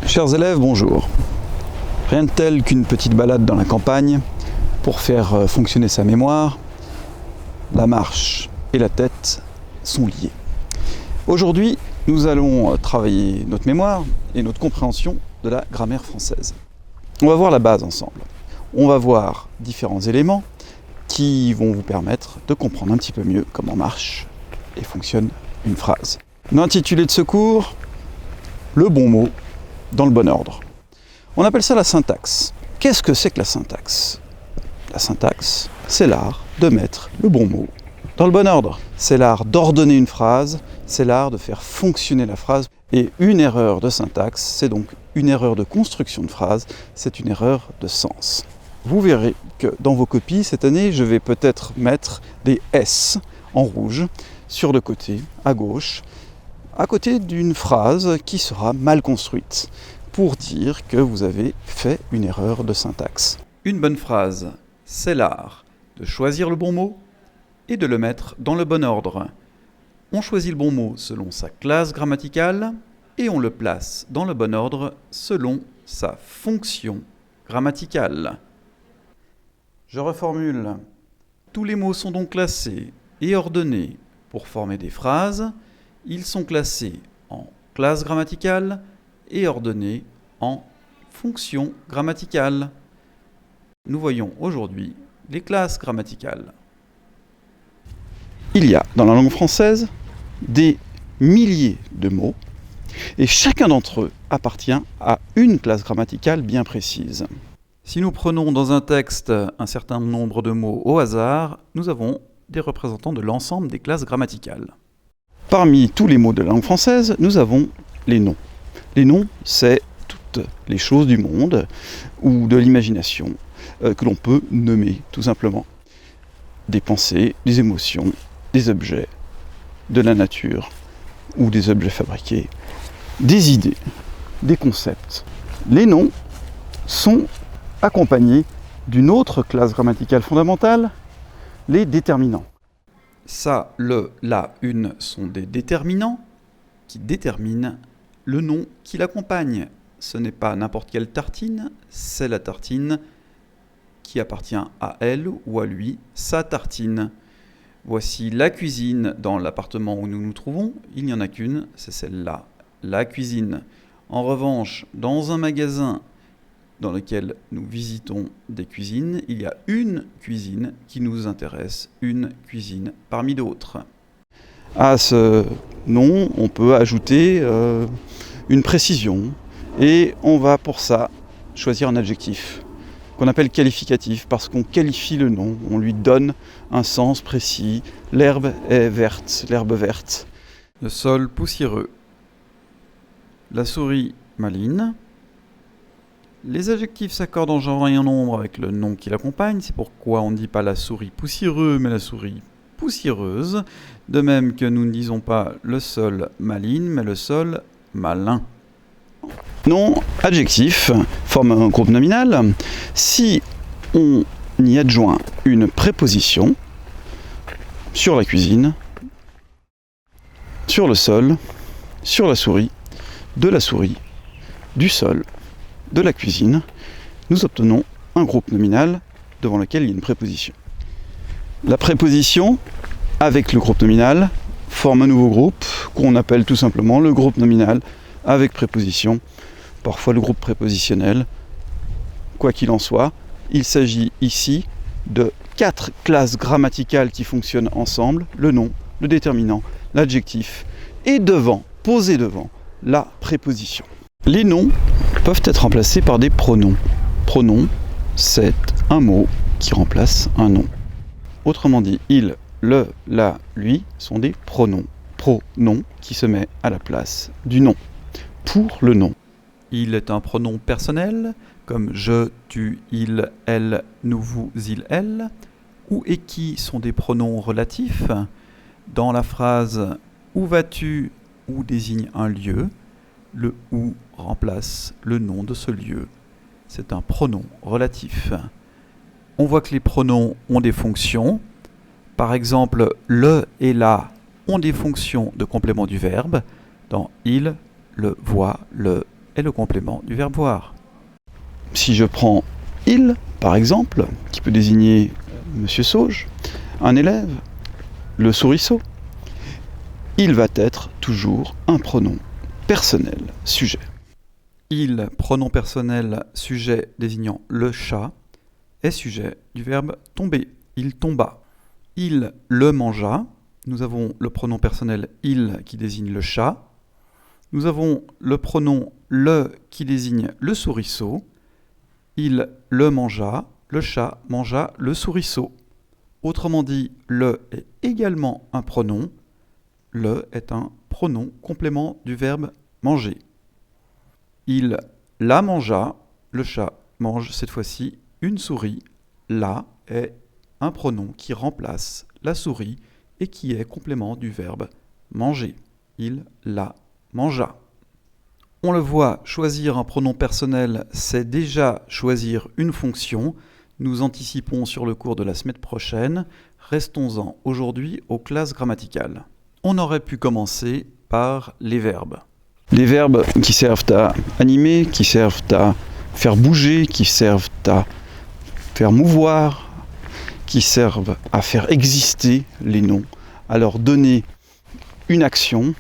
Chers élèves, bonjour. Rien de tel qu'une petite balade dans la campagne pour faire fonctionner sa mémoire. La marche et la tête sont liées. Aujourd'hui, nous allons travailler notre mémoire et notre compréhension de la grammaire française. On va voir la base ensemble. On va voir différents éléments qui vont vous permettre de comprendre un petit peu mieux comment marche et fonctionne une phrase. L'intitulé de ce cours, le bon mot dans le bon ordre. On appelle ça la syntaxe. Qu'est-ce que c'est que la syntaxe? La syntaxe, c'est l'art de mettre le bon mot dans le bon ordre. C'est l'art d'ordonner une phrase, c'est l'art de faire fonctionner la phrase. Et une erreur de syntaxe, c'est donc une erreur de construction de phrase, c'est une erreur de sens. Vous verrez que dans vos copies, cette année, je vais peut-être mettre des S en rouge sur le côté, à gauche, à côté d'une phrase qui sera mal construite, pour dire que vous avez fait une erreur de syntaxe. Une bonne phrase, c'est l'art de choisir le bon mot et de le mettre dans le bon ordre. On choisit le bon mot selon sa classe grammaticale et on le place dans le bon ordre selon sa fonction grammaticale. Je reformule. Tous les mots sont donc classés et ordonnés pour former des phrases. Ils sont classés en classe grammaticale et ordonnés en fonction grammaticale. Nous voyons aujourd'hui les classes grammaticales. Il y a dans la langue française des milliers de mots et chacun d'entre eux appartient à une classe grammaticale bien précise. Si nous prenons dans un texte un certain nombre de mots au hasard, nous avons des représentants de l'ensemble des classes grammaticales. Parmi tous les mots de la langue française, nous avons les noms. Les noms, c'est toutes les choses du monde ou de l'imagination que l'on peut nommer, tout simplement. Des pensées, des émotions, des objets, de la nature ou des objets fabriqués, des idées, des concepts. Les noms sont accompagnés d'une autre classe grammaticale fondamentale, les déterminants. Ça, le, la, une sont des déterminants qui déterminent le nom qui l'accompagne. Ce n'est pas n'importe quelle tartine, c'est la tartine qui appartient à elle ou à lui, sa tartine. Voici la cuisine dans l'appartement où nous nous trouvons. Il n'y en a qu'une, c'est celle-là, la cuisine. En revanche, dans un magasin dans lequel nous visitons des cuisines, il y a une cuisine qui nous intéresse, une cuisine parmi d'autres. À ce nom, on peut ajouter une précision et on va pour ça choisir un adjectif qu'on appelle qualificatif parce qu'on qualifie le nom, on lui donne un sens précis. L'herbe est verte, l'herbe verte. Le sol poussiéreux. La souris maligne. Les adjectifs s'accordent en genre et en nombre avec le nom qui l'accompagne, c'est pourquoi on ne dit pas la souris poussiéreuse, mais la souris poussiéreuse, de même que nous ne disons pas le sol maligne, mais le sol malin. Nom adjectif forme un groupe nominal. Si on y adjoint une préposition sur la cuisine, sur le sol, sur la souris, de la souris, du sol, de la cuisine, nous obtenons un groupe nominal devant lequel il y a une préposition. La préposition, avec le groupe nominal, forme un nouveau groupe qu'on appelle tout simplement le groupe nominal avec préposition, parfois le groupe prépositionnel. Quoi qu'il en soit, il s'agit ici de 4 classes grammaticales qui fonctionnent ensemble, le nom, le déterminant, l'adjectif, et devant, posé devant, la préposition. Les noms peuvent être remplacés par des pronoms. Pronom, c'est un mot qui remplace un nom. Autrement dit, il, le, la, lui sont des pronoms. Pronom qui se met à la place du nom. Pour le nom. Il est un pronom personnel, comme je, tu, il, elle, nous, vous, il, elle. Ou et qui sont des pronoms relatifs. Dans la phrase « Où vas-tu » où désigne un lieu, le « où » remplace le nom de ce lieu. C'est un pronom relatif. On voit que les pronoms ont des fonctions. Par exemple, le et la ont des fonctions de complément du verbe. Dans il, le voit, le est le complément du verbe voir. Si je prends il, par exemple, qui peut désigner Monsieur Sauge, un élève, le souriceau, il va être toujours un pronom personnel sujet. Il, pronom personnel sujet désignant le chat, est sujet du verbe tomber. Il tomba. Il le mangea. Nous avons le pronom personnel il qui désigne le chat. Nous avons le pronom le qui désigne le souriceau. Il le mangea. Le chat mangea le souriceau. Autrement dit, le est également un pronom. Le est un pronom complément du verbe manger. Il la mangea. Le chat mange cette fois-ci une souris. La est un pronom qui remplace la souris et qui est complément du verbe manger. Il la mangea. On le voit, choisir un pronom personnel, c'est déjà choisir une fonction. Nous anticipons sur le cours de la semaine prochaine. Restons-en aujourd'hui aux classes grammaticales. On aurait pu commencer par les verbes. Les verbes qui servent à animer, qui servent à faire bouger, qui servent à faire mouvoir, qui servent à faire exister les noms, à leur donner une action,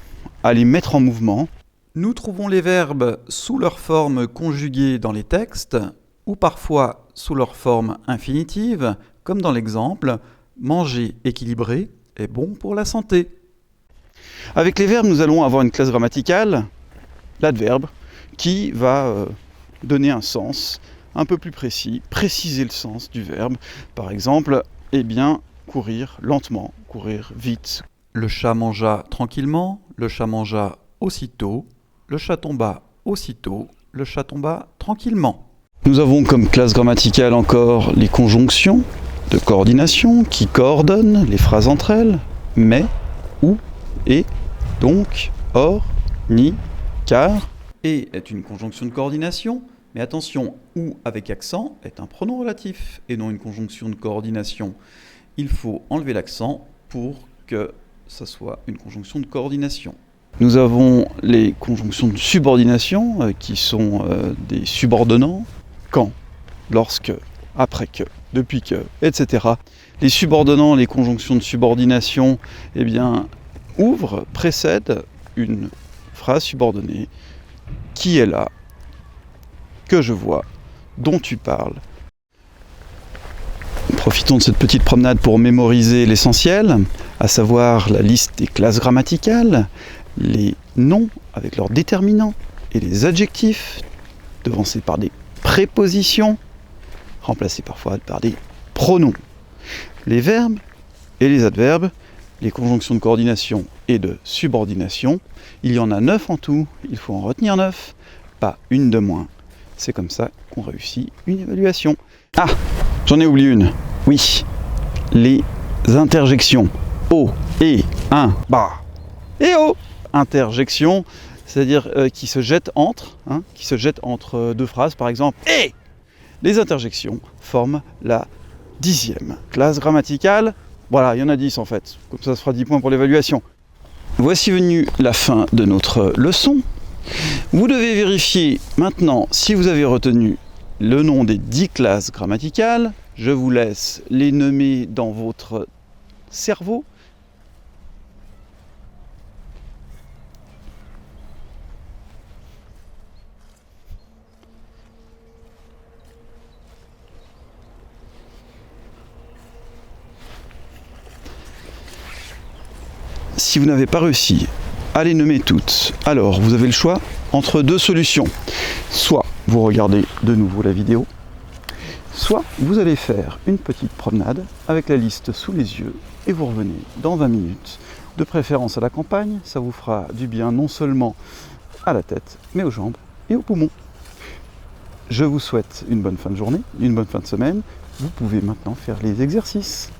à les mettre en mouvement. Nous trouvons les verbes sous leur forme conjuguée dans les textes, ou parfois sous leur forme infinitive, comme dans l'exemple « manger équilibré est bon pour la santé ». Avec les verbes, nous allons avoir une classe grammaticale, l'adverbe, qui va donner un sens un peu plus précis, préciser le sens du verbe. Par exemple, courir lentement, courir vite. Le chat mangea tranquillement, le chat mangea aussitôt, le chat tomba aussitôt, le chat tomba tranquillement. Nous avons comme classe grammaticale encore les conjonctions de coordination qui coordonnent les phrases entre elles, mais, ou, et, donc, or, ni, car. Et est une conjonction de coordination, mais attention, ou avec accent est un pronom relatif et non une conjonction de coordination. Il faut enlever l'accent pour que ça soit une conjonction de coordination. Nous avons les conjonctions de subordination qui sont des subordonnants, quand, lorsque, après que, depuis que, etc. Les subordonnants, les conjonctions de subordination, ouvrent, précèdent une phrase subordonnée qui est là, que je vois, dont tu parles. Profitons de cette petite promenade pour mémoriser l'essentiel, à savoir la liste des classes grammaticales, les noms avec leurs déterminants et les adjectifs, devancés par des prépositions, remplacés parfois par des pronoms. Les verbes et les adverbes, les conjonctions de coordination et de subordination, il y en a 9 en tout, il faut en retenir 9, pas une de moins. C'est comme ça qu'on réussit une évaluation. Ah, j'en ai oublié une. Oui, les interjections. O, et, un, bah. Et o, interjection, c'est-à-dire qui se jettent entre deux phrases, par exemple. Et les interjections forment la 10e classe grammaticale. Voilà, il y en a 10 en fait. Comme ça fera 10 points pour l'évaluation. Voici venue la fin de notre leçon. Vous devez vérifier maintenant si vous avez retenu le nom des 10 classes grammaticales. Je vous laisse les nommer dans votre cerveau. Si vous n'avez pas réussi à les nommer toutes, alors vous avez le choix entre deux solutions. Soit vous regardez de nouveau la vidéo, soit vous allez faire une petite promenade avec la liste sous les yeux et vous revenez dans 20 minutes, de préférence à la campagne. Ça vous fera du bien non seulement à la tête, mais aux jambes et aux poumons. Je vous souhaite une bonne fin de journée, une bonne fin de semaine. Vous pouvez maintenant faire les exercices.